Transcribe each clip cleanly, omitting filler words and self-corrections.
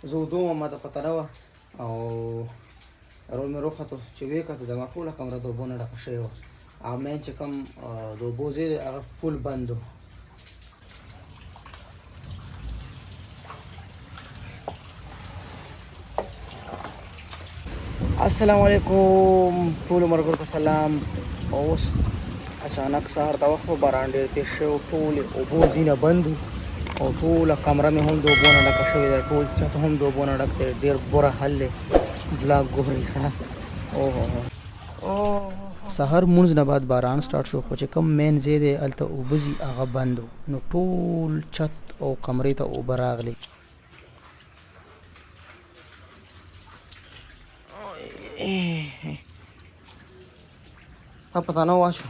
زه ودومه ماته پته نه وه او رول مې روخته چې ویې کتل زما ټوله کمره د اوبو نه ډکه شوې وه او مین چې کوم د اوبو ځای دی هغه فول بند و. السلام علیکم ټولو ملګرو ته سلام. اوس اچانک سهار د وخت باران ډېر تېز شوی، ټولې اوبو ځینه بند او ټوله کمره مې هم د اوبو نه ډکه شوې ده، ټول چت هم د اوبو نه ډک دی. ډېر بوره حل دی. بلاګ ګورئ ښه. سهار مونځ نه بعد باران سټارټ شو، خو چې کوم مین ځای دی هلته اوبه ځي هغه بند و، نو ټول چت او کمرې ته اوبه راغلې. پته نه وه شو.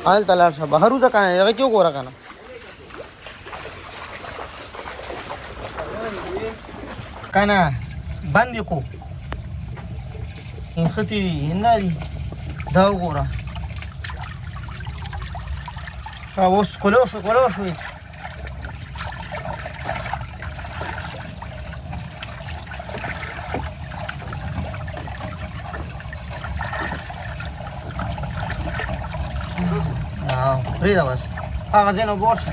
هلته لاړ شه بهر وځه که نه هغه کې وګوره که نه که نه بند یې کو نښتې دي هندا دي دا وګوره. اوس کولو شوې پرېږده بس هغه ځای نه اوبه ورشه.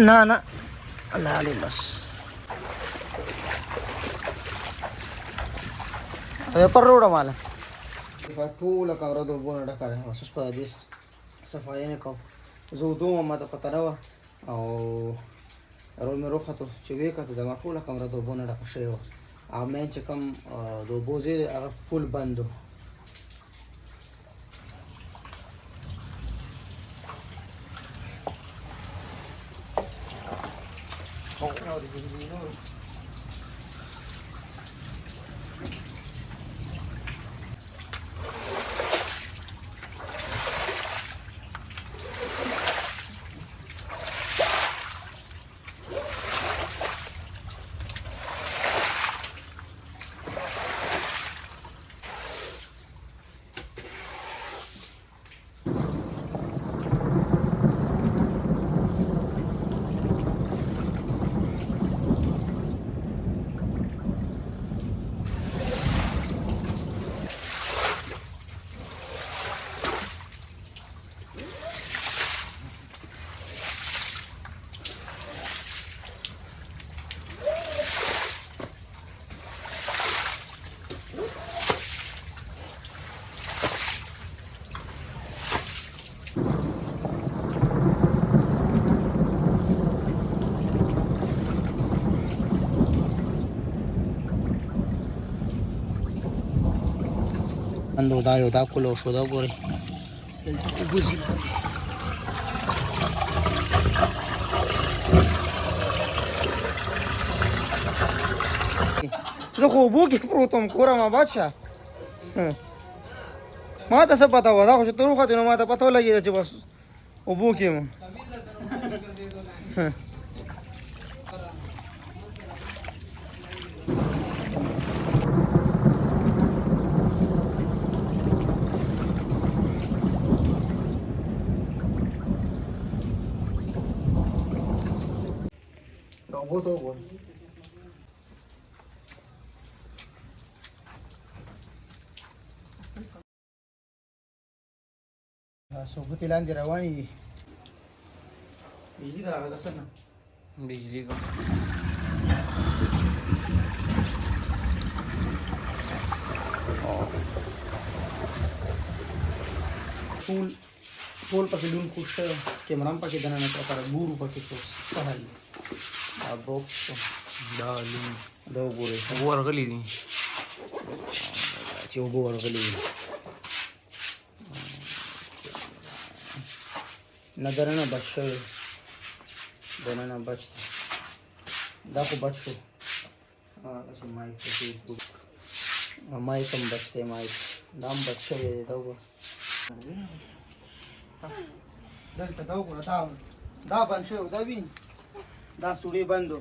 نه لاړې بس پر روډه ماله ټوله کمره د اوبو نه ډکه ده. اوس په دې صفایي نه کوم. زه ودومه ماته پته نه وه او رول مې روخته چې ویې کتل زما ټوله کمره د اوبو نه ډکه شوې وه او مین چې کوم د اوبو ځای دی هغه فول بند و. بندو دا یو دا کولو شو دا ګورئ دلته اوبه ځي لاندې. زه خو اوبو کې پروت وم کوره ما بادشاه ما ته څه پته وه دا خو چې ته وختې نو ما ته پته ولګېده چې بس اوبو کې یم. اوبو ته وګورئ ثبوتې لاندې روانې دي. بجلي راغله څنګه بجلي کوم ټول پکې لون کوږ شوی، کیمره هم پکې دننه پرته ګورو پکې څه حال دی. دا بوکس دا لون دا وګورئ اوبه ورغلي دي چې اوبه ورغلي وي. نه دننه بچ شوی، دننه بچ دی، دا خو بچ شو. چې مایک پکې مایک هم بچ دی، مایک دا هم بچ شوی دی. دا وګوره دلته، دا وګوره دا بند شوی، دا ویني دا سوړې بند و،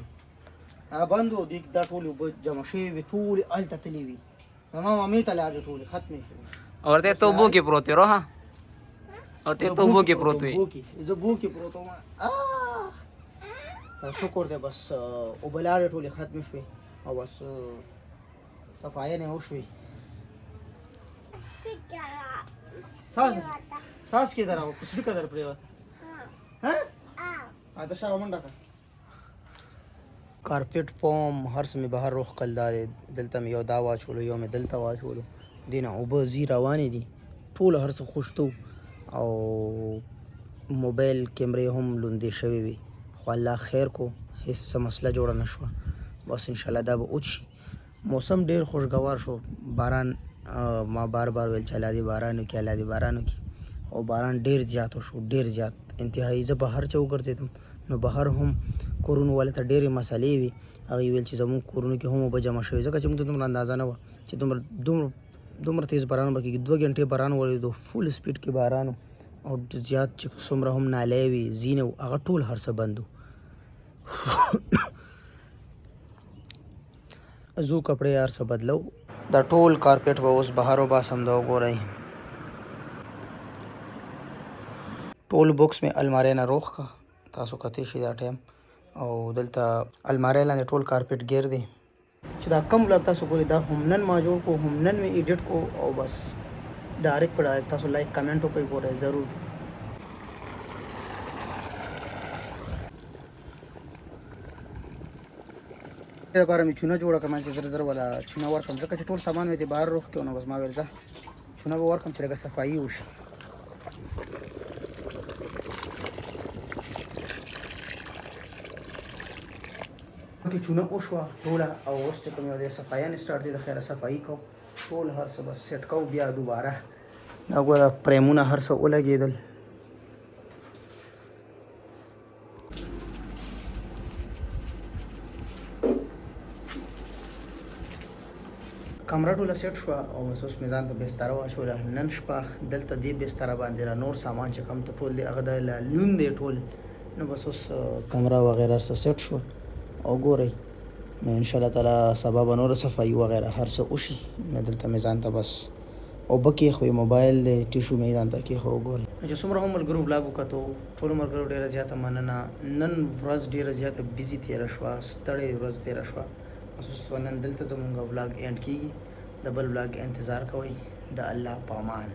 دا بند و، دا ټولې اوبه جمع شوې وې، ټولې هلته تللې وي. زما مامې ته لاړې ټولې ختمې شوې. और ते तो बो के प्रोते रो हाँ और ते तो बो के प्रोते زه بو کې پروت وم. شکر دی بس اوبه لاړې ټولې ختمې شوې او بس صفاینې وشوې. ساس کې در راغو کسړي که در پرېوته د شا منډه کړه. کارپېټ فوم هر څه مې بهر روښکل. دا دی دلته مې یو دا واچولو، یو مې دلته واچولو. دې نه اوبه ځي روانې دي، ټول هر څه خوشتو او موبایل کیمرې هم لوندې شوې وي، خو الله خیر کو هېڅ څه مسله جوړه نه شوه. بس انشاءالله دا به اوچ شي. موسم ډېر خوشګوار شو، باران ما بار ویل چې الله دې باران وکړي، الله دې باران وکړي، او باران ډېر زیات وشو، ډېر زیات انتهایي. زه بهر چې وګرځېدم نو بهر هم کورونو والو ته ډېرې مسلې وي. هغوی ویل چې زموږ کورونو کې هم اوبه جمع شوي، ځکه چې موږ ته دومره اندازه نه وه چې دومره تیز باران به کېږي. 2 ګنټې باران ورېدو، فول سپیډ کې باران و، او زیات چې څومره هم نالۍ وي، ځینې و، هغه ټول هر څه بند و. زو کپړې هر څه بدلو. دا ټول کارپېټ به اوس بهر وباسم. دا وګورئ ټول بوکس مې المارۍ نه روغ کړه، تاسو کتی شئ دا ټایم. او دلته المارۍ لاندې ټول کارپېټ ګیر دی. چې دا کم ولاګ تاسو ګورئ، دا هم نن ما جوړ کو، هم نن مې ایډیټ کو، او بس ډایرکټ په ډایرکټ تاسو لایک کمنټ وکړئ، ګورئ ضرور. دې لپاره مې چونه جوړه کړم چې زر زر ولا چونه ورکړم، ځکه چې ټول سامان مې دې بهر روغ کړو. نو بس ما ویل ځه چونه به ورکړم چې لږه صفایي وشي. کې چونه وشوه ټوله، او اوس چې کوم یو دی صفایانې سټارټ دی، د خیره صفایي کوو ټول هر څه بس سیټ کوو بیا دوباره. دا ګوره پریمونه هر څه ولګېدل. کمره ټوله سیټ شوه او بس اوس مې ځان ته بستره واچوله. نن شپه دلته دې بستره باندې را نور سامان چې کوم ته ټول دی هغه د لون دی ټول. نو بس اوس کمره وغیره هر څه سیټ شوه او ګورئ نو انشاءالله تعالی سبا به نوره صفایي وغیره هر څه وشي. نو دلته مې ځان ته بس اوبه کېښوئ، موبایل دی، ټیشو مې ځان ته کېښوه. وګورئ چې څومره هم ملګرو ولاګ وکتو، ټولو ملګرو ډېره زیاته مننه. نن ورځ ډېره زیاته بیزي تېره شوه، ستړې ورځ تېره شوه. بس اوس نن دلته زموږ ولاګ اینډ کېږي. د بل ولاګ انتظار کوئ. د الله په امان.